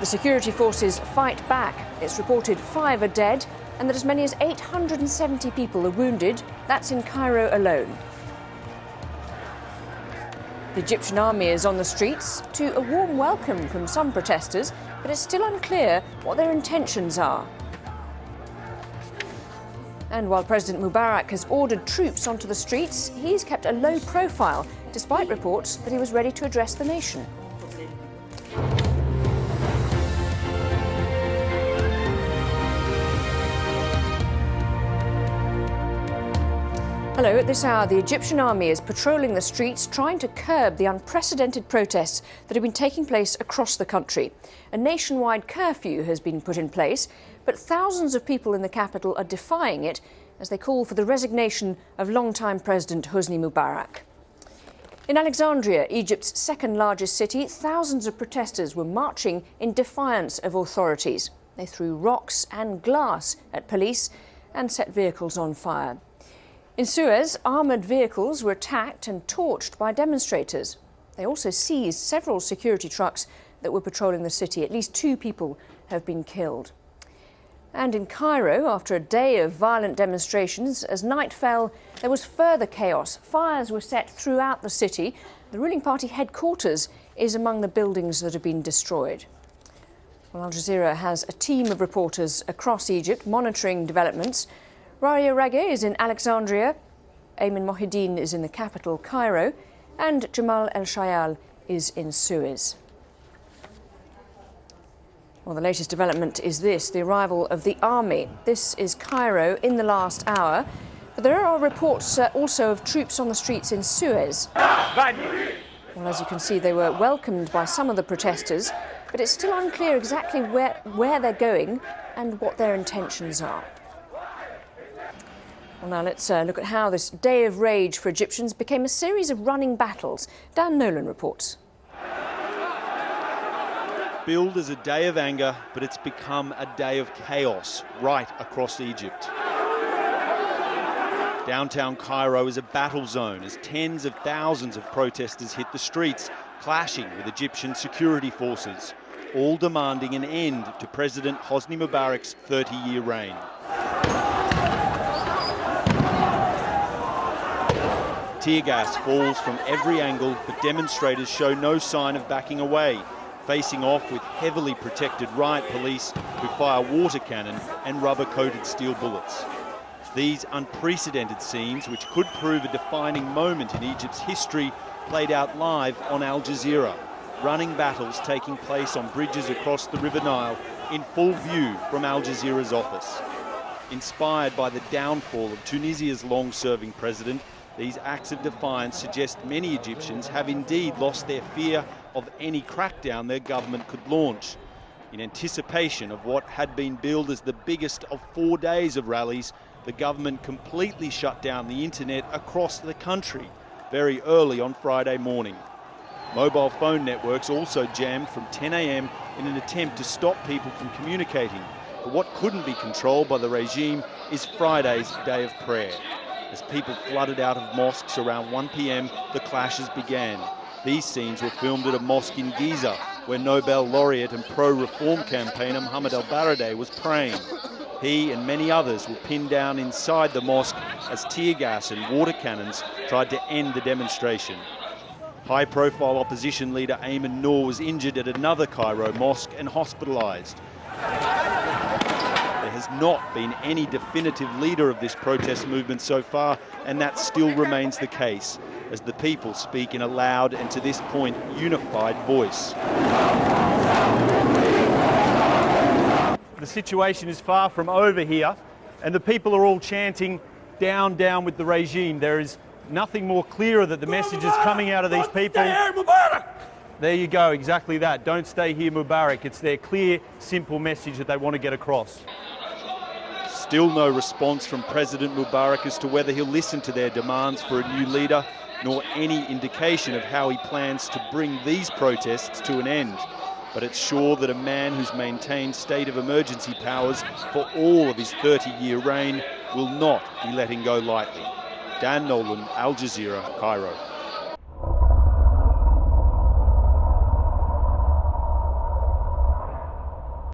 security forces fight back. It's reported 5 are dead and that as many as 870 people are wounded. That's in Cairo alone. The Egyptian army is on the streets to a warm welcome from some protesters, but it's still unclear what their intentions are. And while President Mubarak has ordered troops onto the streets, he's kept a low profile, despite reports that he was ready to address the nation. Hello, at this hour, the Egyptian army is patrolling the streets, trying to curb the unprecedented protests that have been taking place across the country. A nationwide curfew has been put in place, but thousands of people in the capital are defying it as they call for the resignation of longtime President Hosni Mubarak. In Alexandria, Egypt's second largest city, thousands of protesters were marching in defiance of authorities. They threw rocks and glass at police and set vehicles on fire. In Suez, armoured vehicles were attacked and torched by demonstrators. They also seized several security trucks that were patrolling the city. At least 2 people have been killed. And in Cairo, after a day of violent demonstrations, as night fell, there was further chaos. Fires were set throughout the city. The ruling party headquarters is among the buildings that have been destroyed. Well, Al Jazeera has a team of reporters across Egypt monitoring developments. Raya Rage is in Alexandria, Ayman Mohideen is in the capital, Cairo, and Jamal El Shayal is in Suez. Well, the latest development is this, the arrival of the army. This is Cairo in the last hour, but there are reports also of troops on the streets in Suez. Well, as you can see, they were welcomed by some of the protesters, but it's still unclear exactly where they're going and what their intentions are. Well, now let's look at how this day of rage for Egyptians became a series of running battles. Dan Nolan reports. Billed as a day of anger, but it's become a day of chaos right across Egypt. Downtown Cairo is a battle zone as tens of thousands of protesters hit the streets, clashing with Egyptian security forces, all demanding an end to President Hosni Mubarak's 30-year reign. Tear gas falls from every angle, but demonstrators show no sign of backing away, facing off with heavily protected riot police who fire water cannon and rubber-coated steel bullets. These unprecedented scenes, which could prove a defining moment in Egypt's history, played out live on Al Jazeera. Running battles taking place on bridges across the River Nile in full view from Al Jazeera's office. Inspired by the downfall of Tunisia's long-serving president, these acts of defiance suggest many Egyptians have indeed lost their fear of any crackdown their government could launch. In anticipation of what had been billed as the biggest of 4 days of rallies, the government completely shut down the internet across the country very early on Friday morning. Mobile phone networks also jammed from 10 a.m. in an attempt to stop people from communicating. But what couldn't be controlled by the regime is Friday's day of prayer. As people flooded out of mosques around 1 p.m, the clashes began. These scenes were filmed at a mosque in Giza, where Nobel laureate and pro-reform campaigner Mohamed El-Baradei was praying. He and many others were pinned down inside the mosque as tear gas and water cannons tried to end the demonstration. High-profile opposition leader Ayman Noor was injured at another Cairo mosque and hospitalised. There has not been any definitive leader of this protest movement so far, and that still remains the case, as the people speak in a loud and, to this point, unified voice. The situation is far from over here, and the people are all chanting, "Down, down with the regime." There is nothing more clearer that the message is coming out of these people. Stay here, Mubarak! There you go, exactly that. Don't stay here, Mubarak. It's their clear, simple message that they want to get across. Still no response from President Mubarak as to whether he'll listen to their demands for a new leader, nor any indication of how he plans to bring these protests to an end. But it's sure that a man who's maintained state of emergency powers for all of his 30-year reign will not be letting go lightly. Dan Nolan, Al Jazeera, Cairo.